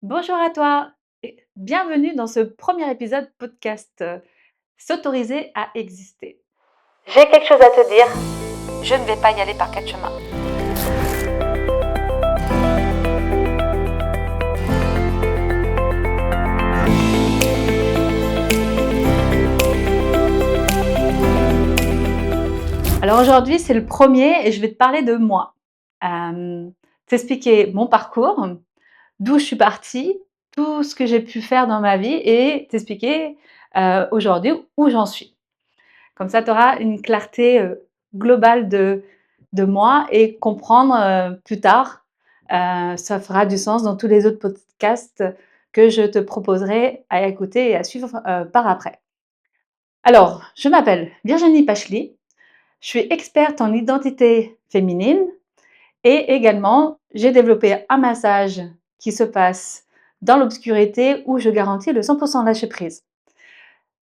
Bonjour à toi et bienvenue dans ce premier épisode podcast S'autoriser à exister. J'ai quelque chose à te dire, je ne vais pas y aller par quatre chemins. Alors aujourd'hui, c'est le premier et je vais te parler de moi. Euh, T'expliquer mon parcours, d'où je suis partie, tout ce que j'ai pu faire dans ma vie et t'expliquer aujourd'hui où j'en suis. Comme ça, tu auras une clarté globale de moi et comprendre plus tard, ça fera du sens dans tous les autres podcasts que je te proposerai à écouter et à suivre par après. Alors, je m'appelle Virginie Pachely, je suis experte en identité féminine et également, j'ai développé un massage qui se passe dans l'obscurité où je garantis le 100% lâcher prise.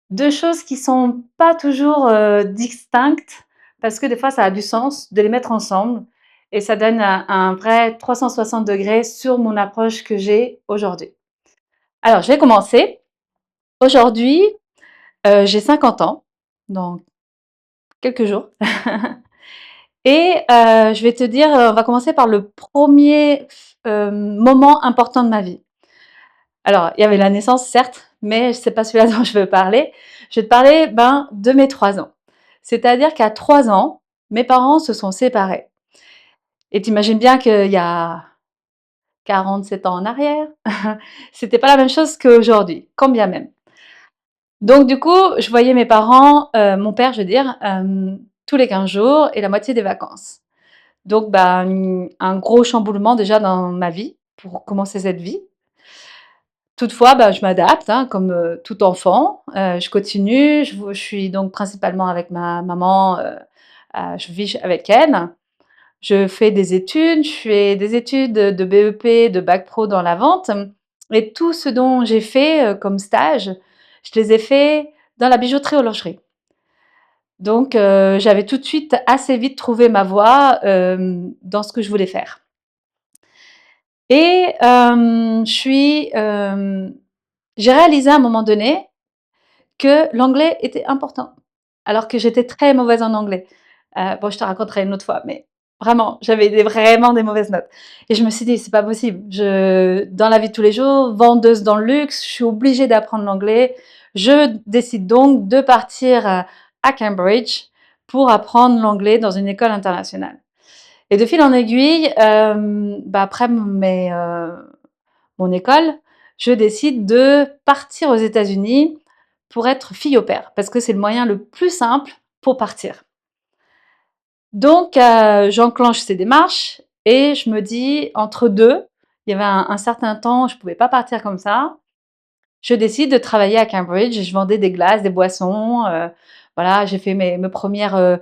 Deux choses qui sont pas toujours, distinctes parce que des fois ça a du sens de les mettre ensemble et ça donne un vrai 360 sur mon approche que j'ai aujourd'hui. Alors je vais commencer. Aujourd'hui, j'ai 50 ans, dans quelques jours et je vais te dire, on va commencer par le premier moment important de ma vie. Alors, il y avait la naissance, certes, mais c'est pas celui-là dont je veux parler. Je vais te parler, de mes 3 ans. C'est-à-dire qu'à 3 ans, mes parents se sont séparés et tu imagines bien qu'il y a 47 ans en arrière, c'était pas la même chose qu'aujourd'hui, quand bien même. Donc du coup, je voyais mes parents, mon père, je veux dire, tous les 15 jours et la moitié des vacances. Donc un gros chamboulement déjà dans ma vie, pour commencer cette vie. Toutefois, je m'adapte, hein, comme, tout enfant, je continue, je suis donc principalement avec ma maman, je vis avec elle. Je fais des études, je fais des études de BEP, de bac pro dans la vente et tout ce dont j'ai fait, comme stage, je les ai faits dans la bijouterie horlogerie. Donc j'avais tout de suite assez vite trouvé ma voie, dans ce que je voulais faire et j'ai réalisé à un moment donné que l'anglais était important, alors que j'étais très mauvaise en anglais. Bon, je te raconterai une autre fois, mais vraiment, j'avais vraiment des mauvaises notes et je me suis dit: «C'est pas possible, je dans la vie de tous les jours, vendeuse dans le luxe, je suis obligée d'apprendre l'anglais». Je décide donc de partir, à Cambridge pour apprendre l'anglais dans une école internationale et de fil en aiguille, après mon école, je décide de partir aux États-Unis pour être fille au pair, parce que c'est le moyen le plus simple pour partir. Donc, j'enclenche ces démarches et je me dis, entre deux, il y avait un certain temps, je ne pouvais pas partir comme ça. Je décide de travailler à Cambridge et je vendais des glaces, des boissons. Voilà, j'ai fait mes premières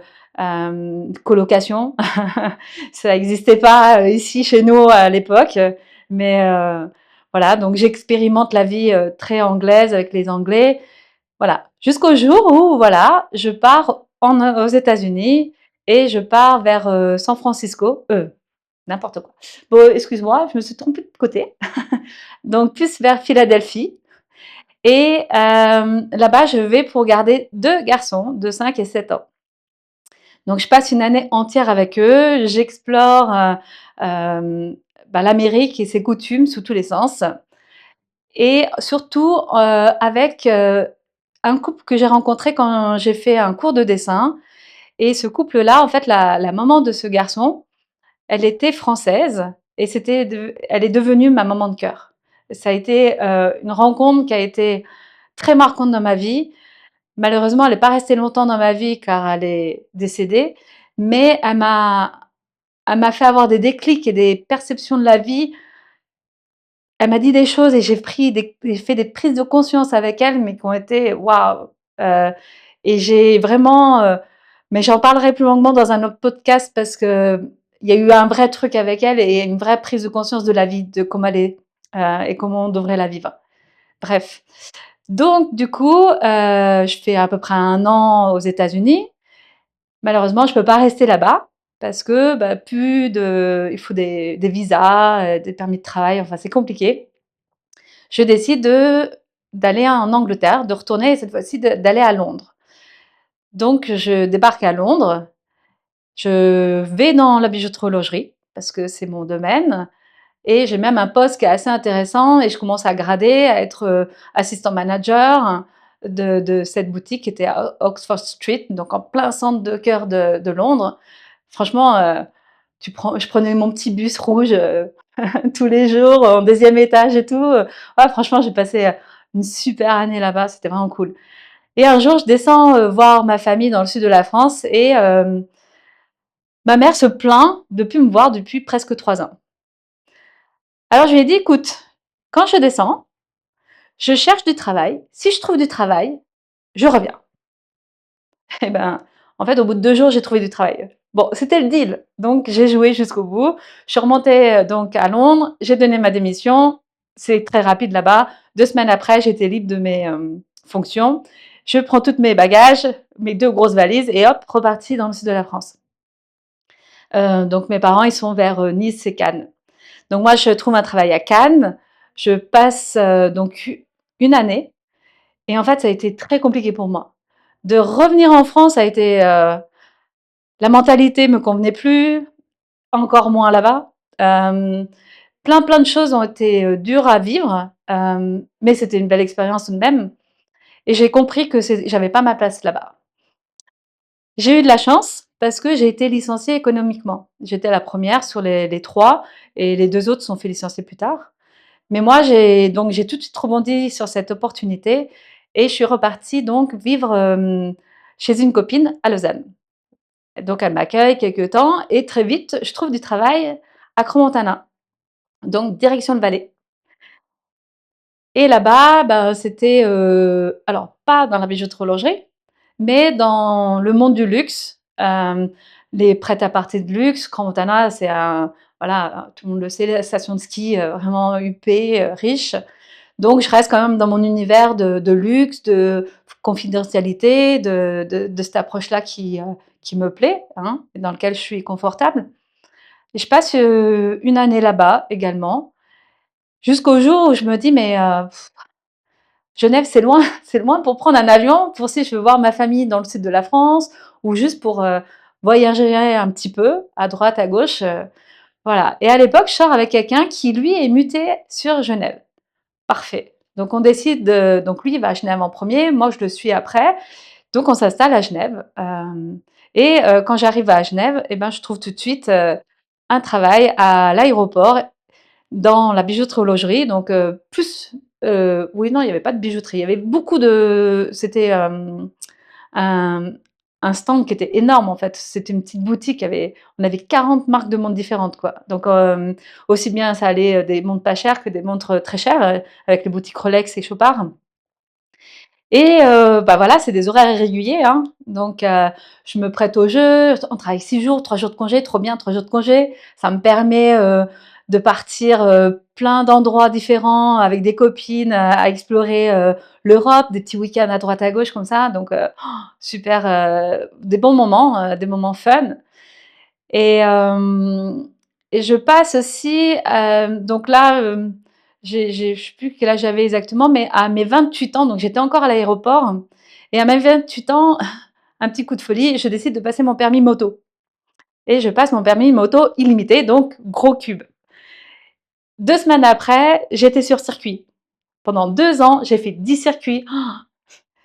colocations. Ça n'existait pas ici chez nous à l'époque, mais voilà, donc j'expérimente la vie très anglaise avec les Anglais. Voilà, jusqu'au jour où voilà, je pars aux États-Unis et je pars vers San Francisco. N'importe quoi. Bon, excuse-moi, je me suis trompée de côté. Donc plus vers Philadelphie. Et là-bas, je vais pour garder 2 garçons de 5 et 7 ans. Donc je passe une année entière avec eux, j'explore, l'Amérique et ses coutumes sous tous les sens et surtout, avec, un couple que j'ai rencontré quand j'ai fait un cours de dessin et ce couple-là, en fait, la maman de ce garçon, elle était française et elle est devenue ma maman de cœur. Ça a été, une rencontre qui a été très marquante dans ma vie. Malheureusement, elle est pas restée longtemps dans ma vie car elle est décédée, mais elle m'a fait avoir des déclics et des perceptions de la vie. Elle m'a dit des choses et j'ai fait des prises de conscience avec elle, mais qui ont été waouh! Heu et j'ai vraiment, mais j'en parlerai plus longuement dans un autre podcast parce qu'il y a eu un vrai truc avec elle et une vraie prise de conscience de la vie, de comment elle est, et comment on devrait la vivre. Bref, donc du coup, je fais à peu près 1 an aux États-Unis. Malheureusement, je peux pas rester là-bas parce que, plus de il faut des visas, des permis de travail, enfin c'est compliqué. je décide d'aller en Angleterre, de retourner et cette fois-ci d'aller à Londres. Donc je débarque à Londres, je vais dans la bijouterie-horlogerie parce que c'est mon domaine et j'ai même un poste qui est assez intéressant et je commence à grader, à être, assistant manager de cette boutique qui était à Oxford Street, donc en plein centre de cœur de Londres. Franchement, je prenais mon petit bus rouge, tous les jours en deuxième étage et tout, ouais franchement j'ai passé, une super année là-bas, c'était vraiment cool et un jour je descends, voir ma famille dans le sud de la France et ma mère se plaint de plus me voir depuis presque 3 ans. Alors je lui ai dit: «Écoute, quand je descends, je cherche du travail. Si je trouve du travail, je reviens». Et ben, en fait, au bout de 2 jours, j'ai trouvé du travail. Bon, c'était le deal, donc j'ai joué jusqu'au bout. Je suis remontée, donc à Londres, j'ai donné ma démission. C'est très rapide là-bas. 2 semaines après, j'étais libre de mes, fonctions. Je prends tous mes bagages, mes 2 grosses valises et hop, repartie dans le sud de la France. Donc mes parents, ils sont vers, Nice et Cannes. Donc moi, je trouve un travail à Cannes. Je passe, donc une année et en fait, ça a été très compliqué pour moi. De revenir en France, ça a été, la mentalité me convenait plus, encore moins là-bas. Plein de choses ont été, dures à vivre, mais c'était une belle expérience tout de même et j'ai compris que j'avais pas ma place là-bas. J'ai eu de la chance parce que j'ai été licenciée économiquement. J'étais la première sur les 3 et les 2 autres se sont fait licencier plus tard. Mais moi, j'ai tout de suite rebondi sur cette opportunité et je suis repartie donc vivre, chez une copine à Lausanne. Donc elle m'accueille quelque temps et très vite, je trouve du travail à Crans-Montana, donc direction le Valais et là-bas, bah, c'était, alors pas dans la bijouterie-horlogerie, mais dans le monde du luxe, les prêt-à-porter de luxe. Crans-Montana, c'est un voilà, tout le monde le sait, la station de ski, vraiment huppée, riche. Donc je reste quand même dans mon univers de luxe, de confidentialité, de cette approche-là qui me plaît, hein, et dans lequel je suis confortable. Et je passe, une année là-bas également, jusqu'au jour où je me dis: «Mais, Genève, c'est loin, c'est loin pour prendre un avion, pour si je veux voir ma famille dans le sud de la France ou juste pour, voyager un petit peu à droite, à gauche», voilà. Et à l'époque, je sors avec quelqu'un qui lui est muté sur Genève. Parfait. Donc on décide de donc lui, il va à Genève en premier, moi je le suis après. Donc on s'installe à Genève, et quand j'arrive à Genève et ben, je trouve tout de suite, un travail à l'aéroport dans la bijouterie-horlogerie donc oui, non, il y avait pas de bijouterie, il y avait beaucoup de c'était, un un stand qui était énorme en fait. C'était une petite boutique, on avait 40 marques de montres différentes quoi. Donc aussi bien ça allait, des montres pas chères que des montres, très chères, avec les boutiques Rolex et Chopard et bah, voilà, c'est des horaires irréguliers, hein. Donc je me prête au jeu. On travaille 6 jours, 3 jours de congé, trop bien, 3 jours de congé. Ça me permet, de partir, plein d'endroits différents avec des copines, à explorer, l'Europe, des petits week-ends à droite à gauche comme ça. Donc super, des bons moments, des moments fun et je passe aussi, donc là, je sais plus quel âge j'avais exactement, mais à mes 28 ans, donc j'étais encore à l'aéroport et à mes 28 ans, un petit coup de folie, je décide de passer mon permis moto et je passe mon permis moto illimité, donc gros cube. 2 semaines après, j'étais sur circuit. Pendant 2 ans, j'ai fait 10 circuits.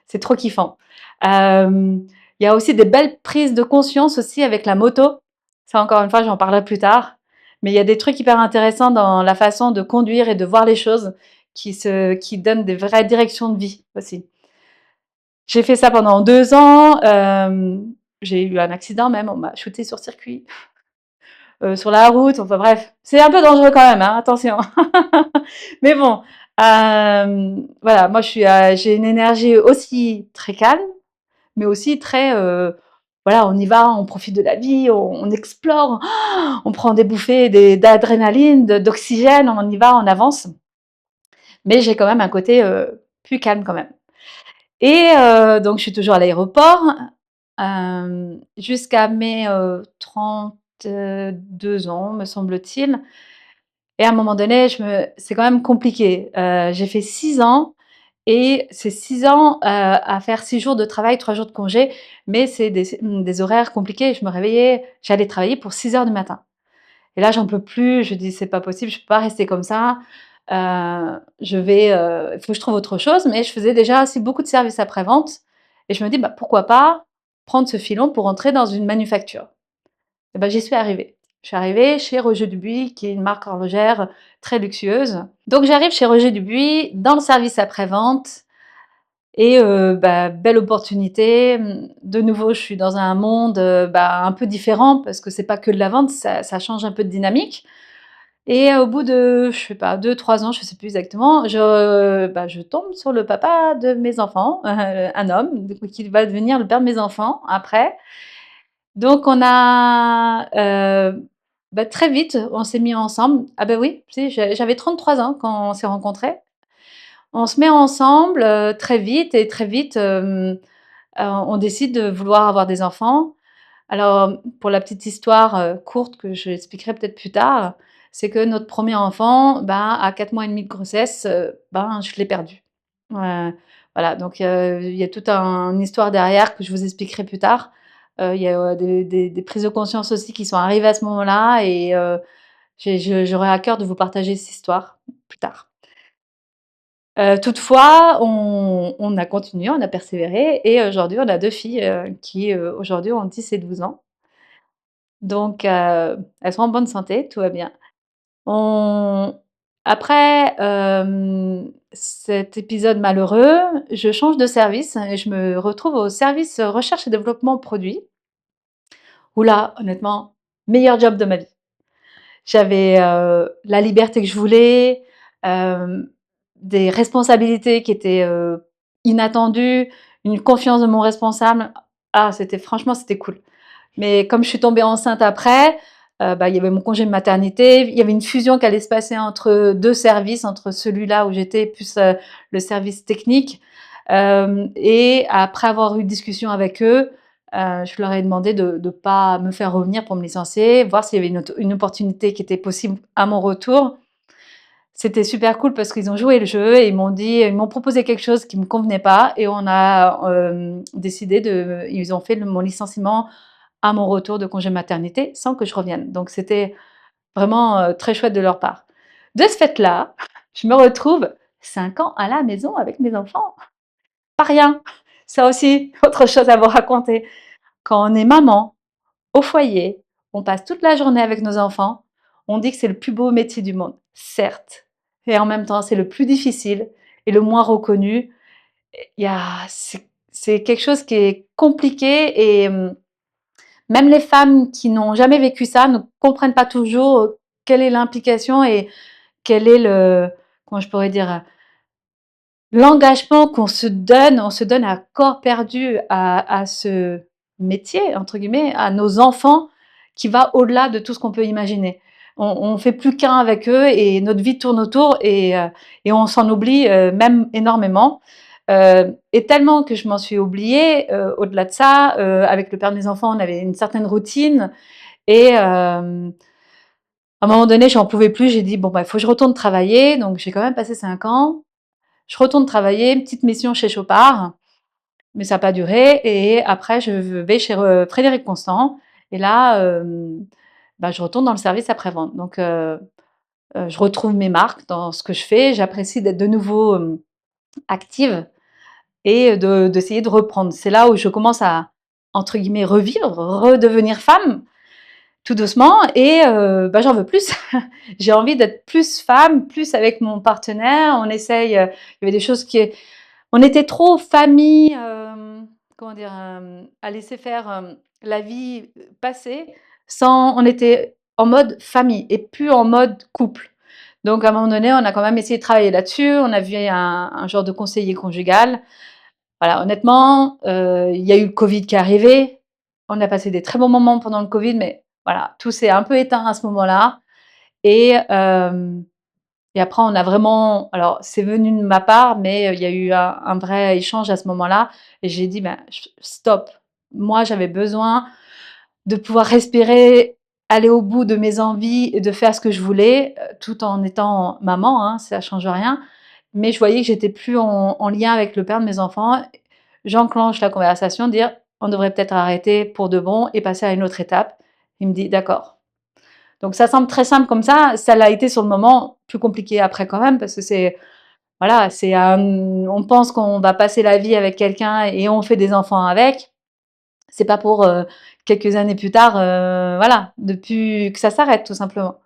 C'est trop kiffant. Il y a aussi des belles prises de conscience aussi avec la moto. Ça encore une fois, j'en parlerai plus tard. Mais il y a des trucs hyper intéressants dans la façon de conduire et de voir les choses qui donnent des vraies directions de vie aussi. J'ai fait ça pendant 2 ans, j'ai eu un accident même, on m'a shooté sur circuit, sur la route, enfin bref, c'est un peu dangereux quand même, hein, attention. Mais bon, voilà, moi j'ai une énergie aussi très calme, mais aussi très, voilà, on y va, on profite de la vie, on explore, on prend des bouffées d'adrénaline, d'oxygène, on y va, on avance. Mais j'ai quand même un côté, plus calme quand même. Et donc je suis toujours à l'aéroport, jusqu'à mes, 32 ans, me semble-t-il. et à un moment donné, c'est quand même compliqué. J'ai fait 6 ans et c'est 6 ans, à faire 6 jours de travail, 3 jours de congé, mais c'est des horaires compliqués. Je me réveillais j'allais travailler pour 6 heures du matin et là, j'en peux plus. Je dis: «C'est pas possible, je peux pas rester comme ça. Il faut que je trouve autre chose», mais je faisais déjà aussi beaucoup de services après-vente et je me dis: «Bah, pourquoi pas prendre ce filon pour entrer dans une manufacture?» Et bah, j'y suis arrivée. Je suis arrivée chez Roger Dubuis, qui est une marque horlogère très luxueuse. Donc j'arrive chez Roger Dubuis dans le service après-vente et bah, belle opportunité. De nouveau, je suis dans un monde, bah, un peu différent parce que c'est pas que de la vente, ça change un peu de dynamique et au bout de, je sais pas, 2 3 ans, je sais plus exactement, je tombe sur le papa de mes enfants, un homme, du coup, qui va devenir le père de mes enfants après. Donc on a, bah, très vite, on s'est mis ensemble. Ah bah, oui, si, j'avais 33 ans quand on s'est rencontrés. On se met ensemble, très vite et très vite, on décide de vouloir avoir des enfants. Alors, pour la petite histoire, courte que je expliquerai peut-être plus tard, c'est que notre premier enfant, ben, à 4 mois et demi de grossesse, ben, je l'ai perdu. Voilà, donc il y a toute une histoire derrière que je vous expliquerai plus tard. Il y a, des prises de conscience aussi qui sont arrivées à ce moment-là et j'aurais à cœur de vous partager cette histoire plus tard. Toutefois, on a continué, on a persévéré et aujourd'hui, on a 2 filles, qui, aujourd'hui ont 10 et 12 ans. Donc elles sont en bonne santé, tout va bien. On Après, cet épisode malheureux, je change de service et je me retrouve au service, recherche et développement produit, où là, honnêtement, meilleur job de ma vie. J'avais, la liberté que je voulais, hem, des responsabilités qui étaient, inattendues, une confiance de mon responsable. Ah, c'était cool. Mais comme je suis tombée enceinte après, bah, il y avait mon congé de maternité, il y avait une fusion qui allait se passer entre 2 services, entre celui-là où j'étais plus, le service technique. Hem Et après avoir eu discussion avec eux, je leur ai demandé de pas me faire revenir pour me licencier, voir s'il y avait une opportunité qui était possible à mon retour. C'était super cool parce qu'ils ont joué le jeu et ils m'ont proposé quelque chose qui me convenait pas et on a, décidé ils ont fait mon licenciement à mon retour de congé maternité sans que je revienne. Donc c'était vraiment, très chouette de leur part. De ce fait-là, je me retrouve 5 ans à la maison avec mes enfants. Pas rien. Ça aussi, autre chose à vous raconter. Quand on est maman, au foyer, on passe toute la journée avec nos enfants, on dit que c'est le plus beau métier du monde. Certes, et en même temps, c'est le plus difficile et le moins reconnu. Il y a c'est quelque chose qui est compliqué et même les femmes qui n'ont jamais vécu ça ne comprennent pas toujours, quelle est l'implication et quel est le comment je pourrais dire? L'engagement qu'on se donne, on se donne à corps perdu à ce «métier» entre guillemets, à nos enfants, qui va au-delà de tout ce qu'on peut imaginer. On fait plus qu'un avec eux et notre vie tourne autour et on s'en oublie, même énormément. Et tellement que je m'en suis oubliée, au-delà de ça, avec le père de mes enfants, on avait une certaine routine et à un moment donné, j'en pouvais plus, j'ai dit: «Bon, bah, il faut que je retourne travailler», donc j'ai quand même passé 5 ans. Je retourne travailler, une petite mission chez Chopard, mais ça a pas duré et après je vais chez Frédéric Constant et là, bah, je retourne dans le service après-vente. Donc je retrouve mes marques dans ce que je fais. J'apprécie d'être de nouveau, active et d'essayer de reprendre. C'est là où je commence à, entre guillemets, «revivre», redevenir femme, tout doucement et bah, j'en veux plus. J'ai envie d'être plus femme, plus avec mon partenaire. On essaye, il y avait des choses qui on était trop famille, comment dire? À laisser faire, la vie, passer sans on était en mode famille et plus en mode couple. Donc à un moment donné, on a quand même essayé de travailler là-dessus. On a vu un genre de conseiller conjugal. Voilà, honnêtement, il y a eu le covid qui est arrivé. On a passé des très bons moments pendant le covid, mais voilà, tout s'est un peu éteint à ce moment-là et après on a vraiment alors c'est venu de ma part, mais il y a eu un vrai échange à ce moment-là et j'ai dit: «Ben, stop». Moi, j'avais besoin de pouvoir respirer aller au bout de mes envies et de faire ce que je voulais, tout en étant maman, hein, ça change rien. Mais je voyais que j'étais plus en lien avec le père de mes enfants. J'enclenche la conversation, dire: «On devrait peut-être arrêter pour de bon et passer à une autre étape». Il me dit: «D'accord». Donc ça semble très simple comme ça l'a été sur le moment, plus compliqué après quand même parce que c'est voilà, on pense qu'on va passer la vie avec quelqu'un et on fait des enfants avec. C'est pas pour, quelques années plus tard, voilà, que ça s'arrête tout simplement.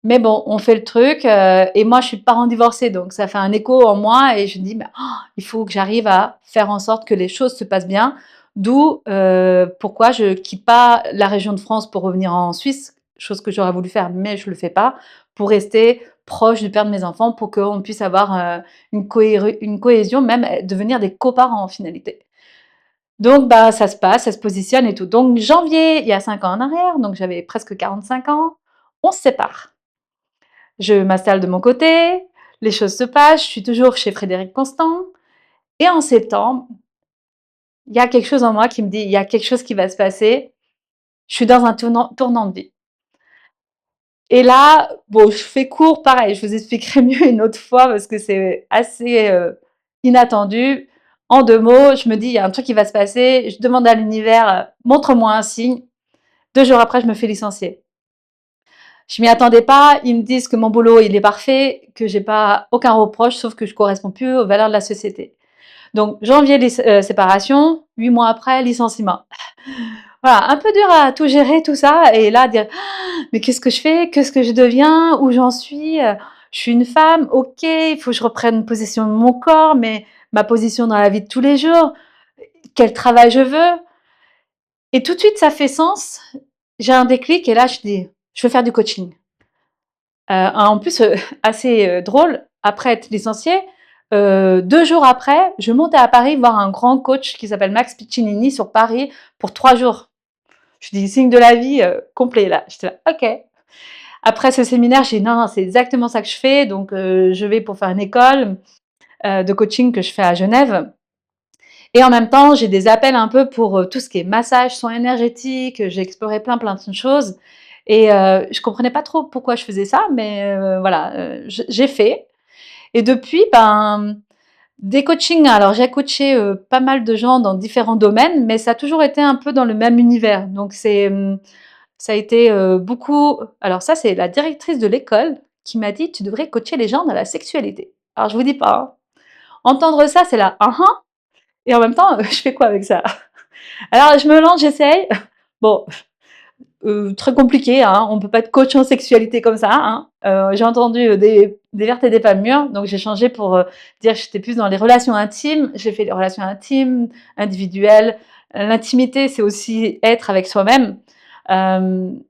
Mais bon, on fait le truc, et moi je suis parent divorcé, donc ça fait un écho en moi et je me dis: «Mais il faut que j'arrive à faire en sorte que les choses se passent bien». D'où, pourquoi je quitte pas la région de France pour revenir en Suisse, chose que j'aurais voulu faire, mais je le fais pas, pour rester proche du père de mes enfants, pour qu'on puisse avoir, une cohésion, même, devenir des coparents en finalité. Donc bah, ça se passe, ça se positionne et tout. Donc janvier, il y a 5 ans en arrière, donc j'avais presque 45 ans, on se sépare. Je m'installe de mon côté, les choses se passent, je suis toujours chez Frédéric Constant et en septembre, il y a quelque chose en moi qui me dit: «Il y a quelque chose qui va se passer». Je suis dans un tournant de vie et là, bon, je fais court, pareil, je vous expliquerai mieux une autre fois parce que c'est assez, inattendu. En 2 mots, je me dis: «Il y a un truc qui va se passer». Je demande à l'univers, «Montre-moi un signe». 2 jours après, je me fais licencier. Je m'y attendais pas. Ils me disent que mon boulot, il est parfait, que j'ai pas aucun reproche, sauf que je corresponds plus aux valeurs de la société. Donc janvier, séparation, 8 mois après, licenciement. Voilà, un peu dur à tout gérer tout ça et là dire: «Mais qu'est-ce que je fais? Qu'est-ce que je deviens? Où j'en suis? Je suis une femme, OK, il faut que je reprenne possession de mon corps, mais ma position dans la vie de tous les jours, quel travail je veux?» Et tout de suite, ça fait sens. J'ai un déclic et là, je dis: «Je veux faire du coaching». En plus, assez, drôle, après être licenciée, 2 jours après, je monte à Paris voir un grand coach qui s'appelle Max Piccinini sur Paris pour 3 jours. Je dis: «Signe de la vie, complet là». J'étais là: «OK». Après ce séminaire, j'ai dit: «Non, c'est exactement ça que je fais», donc je vais pour faire une école, de coaching que je fais à Genève et en même temps, j'ai des appels un peu pour, tout ce qui est massage, soins énergétiques, j'ai exploré plein de choses et je comprenais pas trop pourquoi je faisais ça, mais voilà, j'ai fait et depuis, ben, des coachings, alors j'ai coaché, pas mal de gens dans différents domaines, mais ça a toujours été un peu dans le même univers. Donc ça a été, beaucoup alors ça, c'est la directrice de l'école qui m'a dit: «Tu devrais coacher les gens dans la sexualité». Alors je vous dis pas, hein, entendre ça, c'est là: «Hein, hein» et en même temps, je fais quoi avec ça? Alors je me lance, j'essaye. Bon, très compliqué, hein, on peut pas être coach en sexualité comme ça, hein. J'ai entendu, des vertes et des pas mûres, donc j'ai changé pour, dire que j'étais plus dans les relations intimes. J'ai fait les relations intimes, individuelles. L'intimité, c'est aussi être avec soi-même. Hem,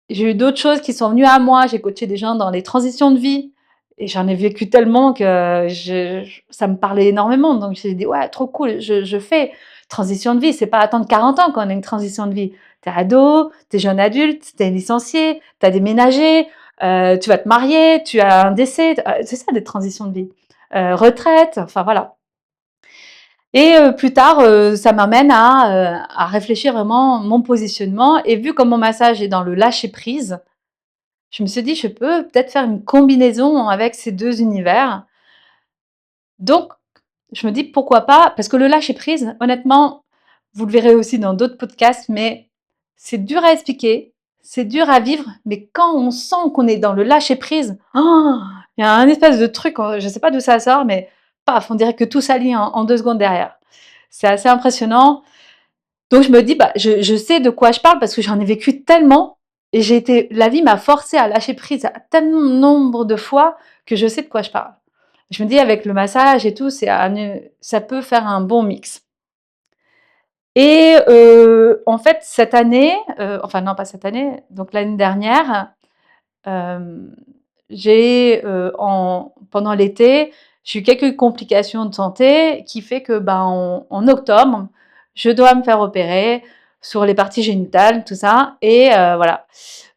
j'ai eu d'autres choses qui sont venues à moi. J'ai coaché des gens dans les transitions de vie et j'en ai vécu tellement que ça me parlait énormément, donc j'ai dit: «Ouais, trop cool, je fais». Transition de vie, c'est pas attendre 40 ans qu'on a une transition de vie. Tu es ado, tu es jeune adulte, tu es licencié, tu as déménagé, tu vas te marier, tu as un décès, c'est ça des transitions de vie. Retraite, enfin voilà et plus tard, ça m'amène à réfléchir vraiment mon positionnement et vu comme mon massage est dans le lâcher prise, je me suis dit: «Je peux peut-être faire une combinaison avec ces 2 univers». Donc je me dis: «Pourquoi pas?» parce que le lâcher prise, honnêtement, vous le verrez aussi dans d'autres podcasts, mais c'est dur à expliquer, c'est dur à vivre, mais quand on sent qu'on est dans le lâcher prise, il y a un espèce de truc, je ne sais pas d'où ça sort, mais paf, on dirait que tout s'aligne en 2 secondes derrière. C'est assez impressionnant. Donc je me dis: «Bah, je sais de quoi je parle parce que j'en ai vécu tellement et la vie m'a forcée à lâcher prise à tel nombre de fois que je sais de quoi je parle». Je me dis avec le massage et tout, ça peut faire un bon mix et en fait cette année, enfin non pas cette année, donc l'année dernière, hem, pendant l'été, j'ai eu quelques complications de santé qui fait que, ben, en octobre, je dois me faire opérer sur les parties génitales, tout ça et voilà.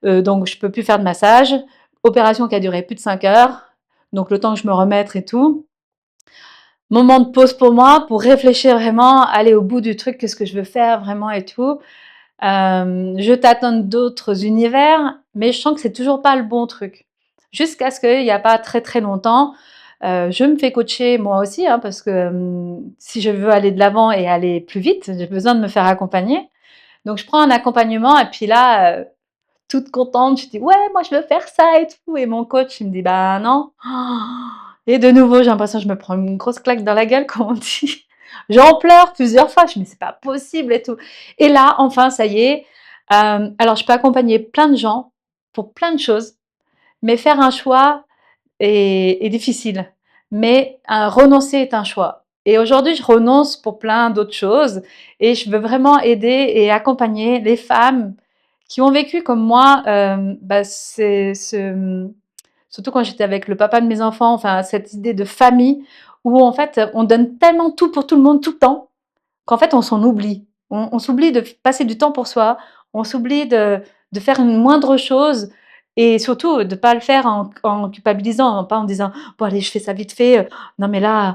Donc je peux plus faire de massage. Opération qui a duré plus de 5 heures, donc le temps que je me remette et tout. Moment de pause pour moi, pour réfléchir vraiment, aller au bout du truc, qu'est-ce que je veux faire vraiment et tout Je tâtonne d'autres univers, mais je sens que c'est toujours pas le bon truc. Jusqu'à ce qu'il y a pas très, très longtemps, je me fais coacher moi aussi, hein, parce que, si je veux aller de l'avant et aller plus vite, j'ai besoin de me faire accompagner. Donc je prends un accompagnement et puis là, toute contente, je dis: «Ouais, moi je veux faire ça et tout» et mon coach, il me dit: «Bah non». Et de nouveau, j'ai l'impression que je me prends une grosse claque dans la gueule, comme on dit. J'en pleure plusieurs fois, je me dis: «Mais c'est pas possible et tout» et là, enfin, ça y est, alors je peux accompagner plein de gens pour plein de choses, mais faire un choix est difficile. Mais renoncer est un choix et aujourd'hui, je renonce pour plein d'autres choses et je veux vraiment aider et accompagner les femmes qui ont vécu comme moi, bah, c'est surtout quand j'étais avec le papa de mes enfants, enfin cette idée de famille où en fait, on donne tellement tout pour tout le monde tout le temps, qu'en fait on s'en oublie. On s'oublie de passer du temps pour soi, on s'oublie de faire une moindre chose et surtout de pas le faire en culpabilisant, pas en disant: «Bon allez, je fais ça vite fait, non mais là,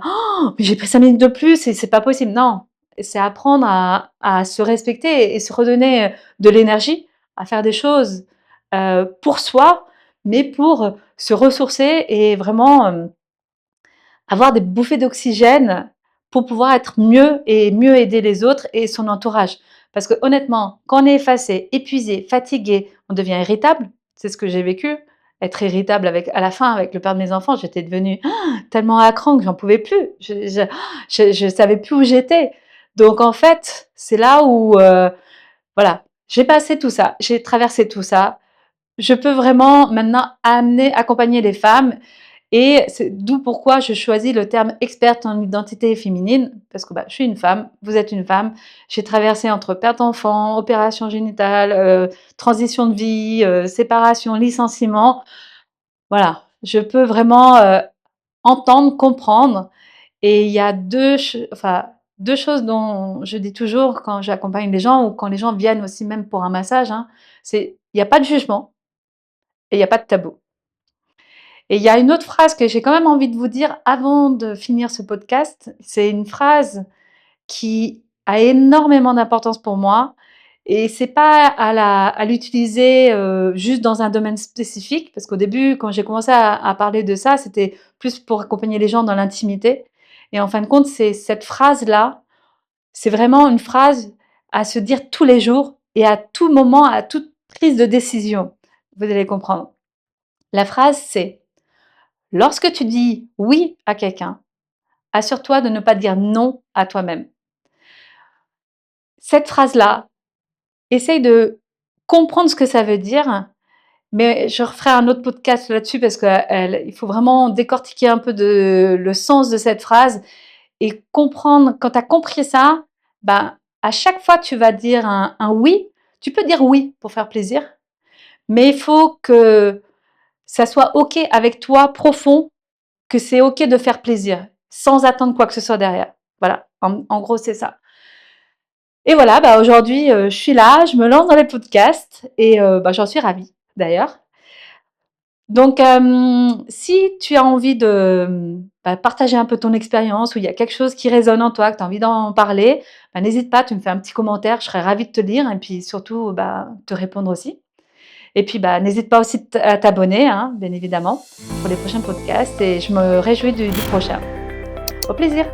mais j'ai pris 5 minutes de plus et c'est pas possible». Non, c'est apprendre à se respecter et se redonner, de l'énergie à faire des choses, pour soi, mais pour se ressourcer et vraiment, avoir des bouffées d'oxygène pour pouvoir être mieux et mieux aider les autres et son entourage. Parce que honnêtement, quand on est effacé, épuisé, fatigué, on devient irritable. C'est ce que j'ai vécu. Être irritable avec, à la fin, avec le père de mes enfants, j'étais devenue tellement à cran que j'en pouvais plus. Je savais plus où j'étais. Donc en fait, c'est là où, voilà, j'ai passé tout ça, j'ai traversé tout ça. Je peux vraiment maintenant accompagner les femmes et c'est d'où pourquoi je choisis le terme experte en identité féminine, parce que, bah, je suis une femme, vous êtes une femme. J'ai traversé entre perte d'enfant, opération génitale, transition de vie, séparation, licenciement. Voilà, je peux vraiment, entendre, comprendre et il y a 2 choses dont je dis toujours quand j'accompagne les gens ou quand les gens viennent aussi même pour un massage, hein, c'est il y a pas de jugement et il y a pas de tabou. Et il y a une autre phrase que j'ai quand même envie de vous dire avant de finir ce podcast. C'est une phrase qui a énormément d'importance pour moi et c'est pas à l'utiliser, juste dans un domaine spécifique parce qu'au début, quand j'ai commencé à parler de ça, c'était plus pour accompagner les gens dans l'intimité et en fin de compte, c'est cette phrase-là, c'est vraiment une phrase à se dire tous les jours et à tout moment, à toute prise de décision. Vous allez comprendre. La phrase, c'est: lorsque tu dis oui à quelqu'un, assure-toi de ne pas dire non à toi-même. Cette phrase-là, essaye de comprendre ce que ça veut dire, mais je referai un autre podcast là-dessus parce qu'il faut vraiment décortiquer un peu le sens de cette phrase et comprendre. Quand tu as compris ça, ben, à chaque fois que tu vas dire un oui, tu peux dire oui pour faire plaisir, mais il faut que ça soit OK avec toi profond que c'est OK de faire plaisir, sans attendre quoi que ce soit derrière. Voilà, en gros, c'est ça. Et voilà, bah, aujourd'hui, je suis là, je me lance dans les podcasts et bah, j'en suis ravie d'ailleurs. Donc si tu as envie de, bah, partager un peu ton expérience ou il y a quelque chose qui résonne en toi, que tu as envie d'en parler, bah, n'hésite pas, tu me fais un petit commentaire, je serais ravie de te lire et puis surtout, bah, te répondre aussi. Et puis, bah, n'hésite pas aussi à t'abonner, hein, bien évidemment, pour les prochains podcasts et je me réjouis du prochain. Au plaisir.